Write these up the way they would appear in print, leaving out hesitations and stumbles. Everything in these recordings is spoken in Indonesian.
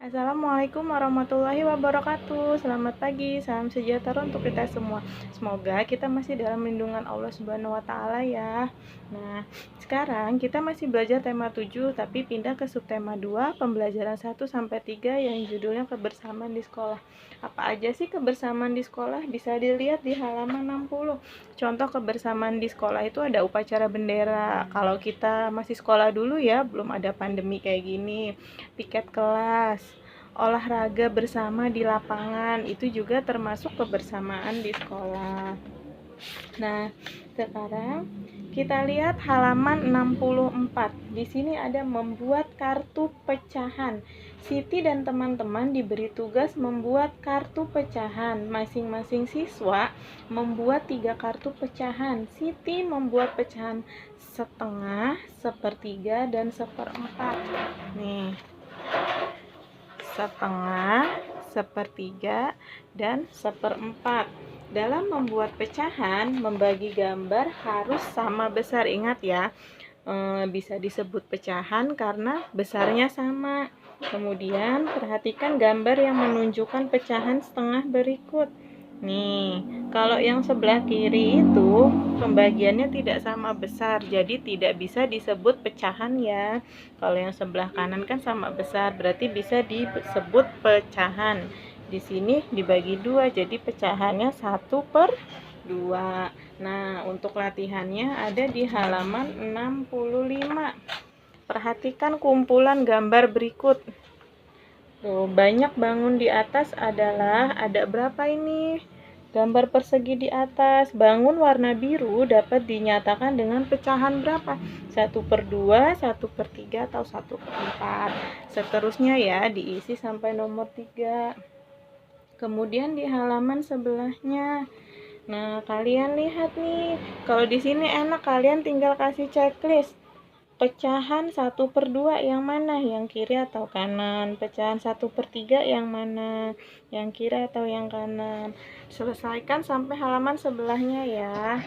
Assalamualaikum warahmatullahi wabarakatuh. Selamat pagi, salam sejahtera untuk kita semua. Semoga kita masih dalam lindungan Allah Subhanahu wa taala ya. Nah, sekarang kita masih belajar tema 7 tapi pindah ke subtema 2, pembelajaran 1 sampai 3 yang judulnya kebersamaan di sekolah. Apa aja sih kebersamaan di sekolah? Bisa dilihat di halaman 60. Contoh kebersamaan di sekolah itu ada upacara bendera. Kalau kita masih sekolah dulu ya, belum ada pandemi kayak gini. Piket kelas, olahraga bersama di lapangan, itu juga termasuk kebersamaan di sekolah. Nah, sekarang kita lihat halaman 64. Di sini ada membuat kartu pecahan. Siti dan teman-teman diberi tugas membuat kartu pecahan. Masing-masing siswa membuat 3 kartu pecahan. Siti membuat pecahan setengah, sepertiga, dan seperempat. Nih, setengah, sepertiga, dan seperempat. Dalam membuat pecahan, membagi gambar harus sama besar. Ingat ya, bisa disebut pecahan karena besarnya sama. Kemudian perhatikan gambar yang menunjukkan pecahan setengah berikut. Nih, kalau yang sebelah kiri itu pembagiannya tidak sama besar, jadi tidak bisa disebut pecahan ya. Kalau yang sebelah kanan kan sama besar, berarti bisa disebut pecahan. Di sini dibagi 2, jadi pecahannya 1/2. Nah, untuk latihannya ada di halaman 65. Perhatikan kumpulan gambar berikut. Tuh, banyak bangun di atas adalah, ada berapa ini? Gambar persegi di atas. Bangun warna biru dapat dinyatakan dengan pecahan berapa? 1/2, 1/3, atau 1/4. Seterusnya ya, diisi sampai nomor 3. Kemudian di halaman sebelahnya. Nah, kalian lihat nih. Kalau di sini enak, kalian tinggal kasih checklist. Pecahan 1/2 yang mana? Yang kiri atau kanan? Pecahan 1/3 yang mana? Yang kiri atau yang kanan? Selesaikan sampai halaman sebelahnya ya.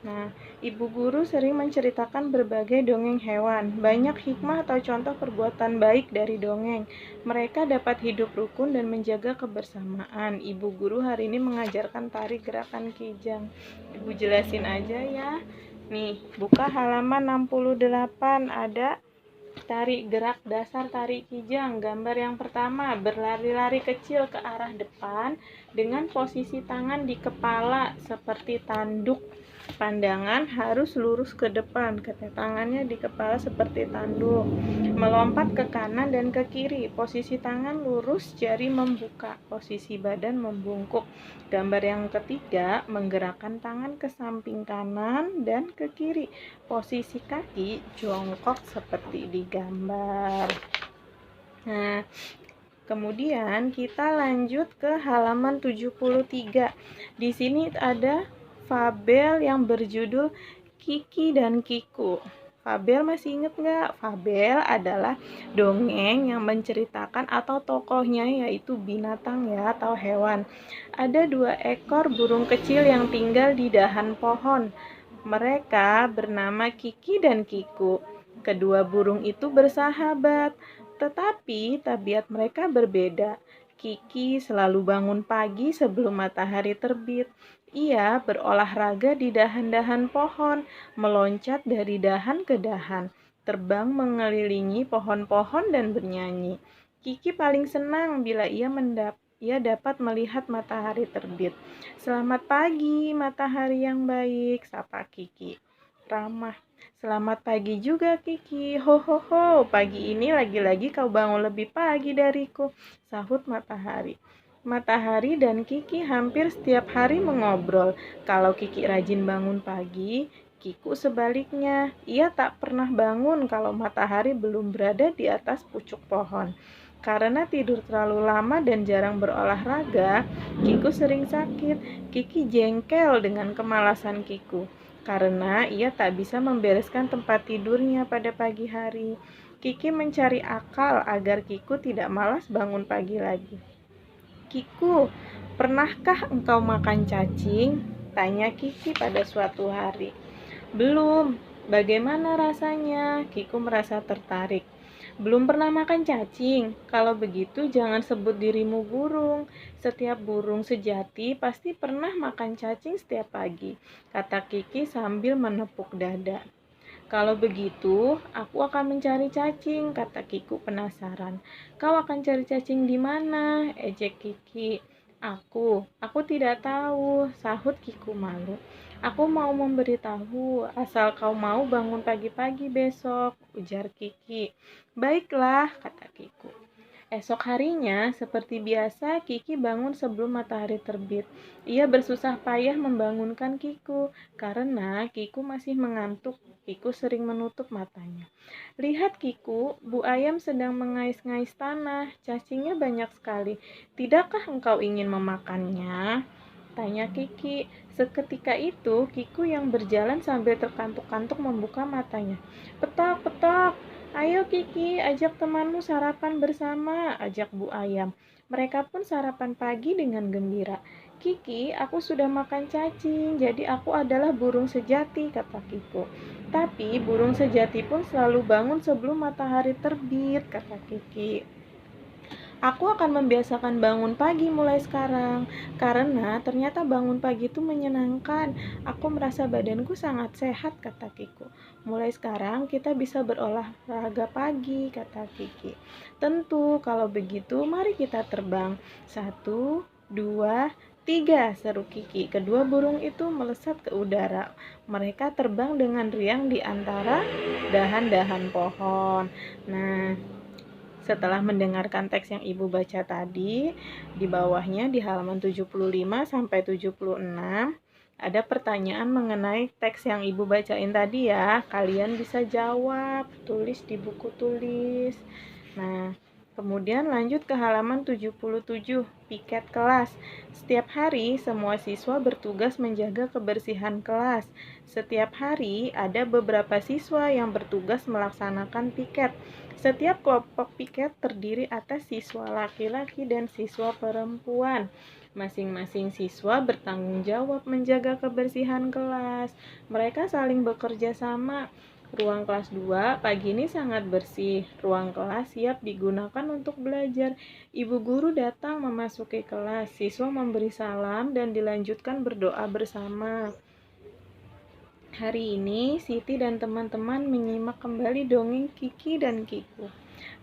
Nah, ibu guru sering menceritakan berbagai dongeng hewan. Banyak hikmah atau contoh perbuatan baik dari dongeng. Mereka dapat hidup rukun dan menjaga kebersamaan. Ibu guru hari ini mengajarkan tari gerakan kijang. Ibu jelasin aja ya. Nih, buka halaman 68, ada tari gerak dasar tari kijang. Gambar yang pertama, berlari-lari kecil ke arah depan dengan posisi tangan di kepala seperti tanduk. Pandangan harus lurus ke depan, tangannya di kepala seperti tanduk. Melompat ke kanan dan ke kiri, posisi tangan lurus, jari membuka, posisi badan membungkuk. Gambar yang ketiga, menggerakkan tangan ke samping kanan dan ke kiri, posisi kaki jongkok seperti di gambar. Nah, kemudian kita lanjut ke halaman 73. Di sini ada fabel yang berjudul Kiki dan Kiku. Fabel masih inget nggak? Fabel adalah dongeng yang menceritakan atau tokohnya yaitu binatang ya atau hewan. Ada 2 ekor burung kecil yang tinggal di dahan pohon. Mereka bernama Kiki dan Kiku. Kedua burung itu bersahabat, tetapi tabiat mereka berbeda. Kiki selalu bangun pagi sebelum matahari terbit. Ia berolahraga di dahan-dahan pohon, meloncat dari dahan ke dahan, terbang mengelilingi pohon-pohon dan bernyanyi. Kiki paling senang bila ia dapat melihat matahari terbit. "Selamat pagi, matahari yang baik," sapa Kiki ramah. "Selamat pagi juga, Kiki. Ho ho ho, pagi ini lagi-lagi kau bangun lebih pagi dariku," sahut matahari. Matahari dan Kiki hampir setiap hari mengobrol. Kalau Kiki rajin bangun pagi, Kiku sebaliknya. Ia tak pernah bangun kalau matahari belum berada di atas pucuk pohon. Karena tidur terlalu lama dan jarang berolahraga, Kiku sering sakit. Kiki jengkel dengan kemalasan Kiku karena ia tak bisa membereskan tempat tidurnya pada pagi hari. Kiki mencari akal agar Kiku tidak malas bangun pagi lagi. "Kiku, pernahkah engkau makan cacing?" tanya Kiki pada suatu hari. "Belum. Bagaimana rasanya?" Kiku merasa tertarik. Belum pernah makan cacing? Kalau begitu jangan sebut dirimu burung. Setiap burung sejati pasti pernah makan cacing setiap pagi, kata Kiki sambil menepuk dada. Kalau begitu, aku akan mencari cacing, kata Kiku penasaran. Kau akan cari cacing di mana? Ejek Kiki. Aku tidak tahu, sahut Kiku malu. Aku mau memberitahu, asal kau mau bangun pagi-pagi besok, ujar Kiki. Baiklah, kata Kiku. Esok harinya, seperti biasa, Kiki bangun sebelum matahari terbit. Ia bersusah payah membangunkan Kiku, karena Kiku masih mengantuk. Kiku sering menutup matanya. Lihat Kiku, Bu Ayam sedang mengais-ngais tanah. Cacingnya banyak sekali. Tidakkah engkau ingin memakannya? Tanya Kiki. Seketika itu, Kiku yang berjalan sambil terkantuk-kantuk membuka matanya. Petak, petak. Ayo Kiki, ajak temanmu sarapan bersama, ajak Bu Ayam. Mereka pun sarapan pagi dengan gembira. Kiki, aku sudah makan cacing, jadi aku adalah burung sejati, kata Kiku. Tapi burung sejati pun selalu bangun sebelum matahari terbit, kata Kiki. Aku akan membiasakan bangun pagi mulai sekarang, karena ternyata bangun pagi itu menyenangkan. Aku merasa badanku sangat sehat, kata Kiku. Mulai sekarang kita bisa berolahraga pagi, kata Kiki. Tentu, kalau begitu mari kita terbang. 1, 2, 3, seru Kiki. Kedua burung itu melesat ke udara. Mereka terbang dengan riang di antara dahan-dahan pohon. Nah, setelah mendengarkan teks yang Ibu baca tadi, di bawahnya di halaman 75 sampai 76 ada pertanyaan mengenai teks yang Ibu bacain tadi ya. Kalian bisa jawab, tulis di buku tulis. Nah, kemudian lanjut ke halaman 77, piket kelas. Setiap hari semua siswa bertugas menjaga kebersihan kelas. Setiap hari ada beberapa siswa yang bertugas melaksanakan piket. Setiap kelompok piket terdiri atas siswa laki-laki dan siswa perempuan. Masing-masing siswa bertanggung jawab menjaga kebersihan kelas. Mereka saling bekerja sama. Ruang kelas 2 pagi ini sangat bersih. Ruang kelas siap digunakan untuk belajar. Ibu guru datang memasuki kelas. Siswa memberi salam dan dilanjutkan berdoa bersama. Hari ini, Siti dan teman-teman menyimak kembali dongeng Kiki dan Kiku.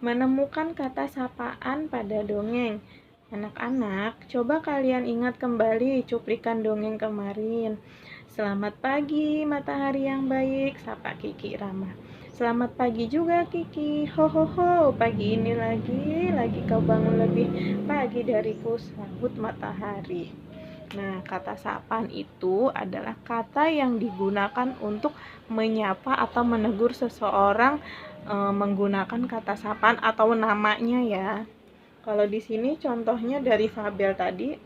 Menemukan kata sapaan pada dongeng. Anak-anak, coba kalian ingat kembali cuplikan dongeng kemarin. Selamat pagi, matahari yang baik, sapa Kiki Rama. Selamat pagi juga Kiki. Ho ho ho, pagi ini lagi kau bangun lebih pagi dariku, sahut matahari. Nah, kata sapaan itu adalah kata yang digunakan untuk menyapa atau menegur seseorang menggunakan kata sapaan atau namanya ya. Kalau di sini contohnya dari Fabel tadi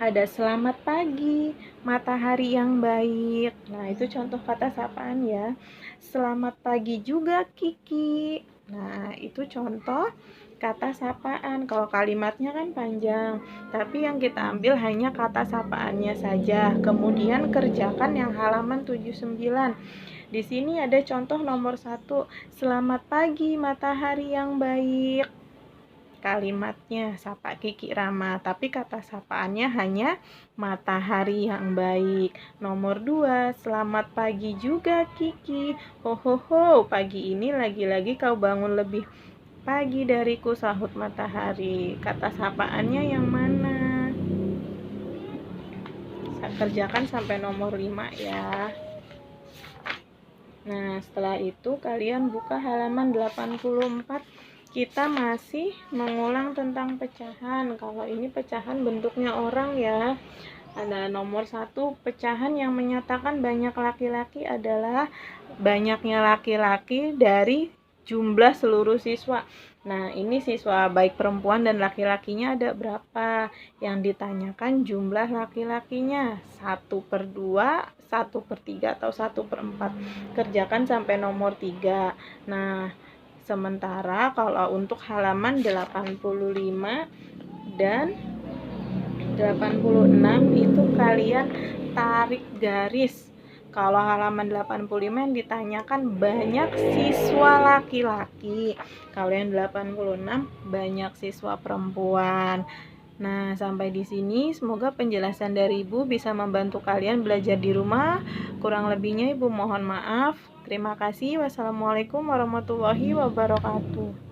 ada selamat pagi, matahari yang baik. Nah, itu contoh kata sapaan ya. Selamat pagi juga Kiki. Nah, itu contoh kata sapaan. Kalau kalimatnya kan panjang, tapi yang kita ambil hanya kata sapaannya saja. Kemudian kerjakan yang halaman 79. Di sini ada contoh nomor 1. Selamat pagi matahari yang baik. Kalimatnya sapa Kiki Rama, tapi kata sapaannya hanya matahari yang baik. Nomor 2, selamat pagi juga Kiki. Ho ho ho, pagi ini lagi-lagi kau bangun lebih pagi dariku, sahut matahari. Kata sapaannya yang mana? Saya kerjakan sampai nomor 5 ya. Nah, setelah itu kalian buka halaman 84. Kita masih mengulang tentang pecahan. Kalau ini pecahan bentuknya orang ya. Ada nomor 1, pecahan yang menyatakan banyak laki-laki adalah banyaknya laki-laki dari jumlah seluruh siswa. Nah, ini siswa baik perempuan dan laki-lakinya ada berapa? Yang ditanyakan jumlah laki-lakinya 1/2, 1/3 atau 1/4. Kerjakan sampai nomor 3. Nah, sementara kalau untuk halaman 85 dan 86 itu kalian tarik garis Kalau halaman 85 yang ditanyakan banyak siswa laki-laki. Kalau yang 86 banyak siswa perempuan. Nah, sampai di sini semoga penjelasan dari Ibu bisa membantu kalian belajar di rumah. Kurang lebihnya Ibu mohon maaf. Terima kasih. Wassalamualaikum warahmatullahi wabarakatuh.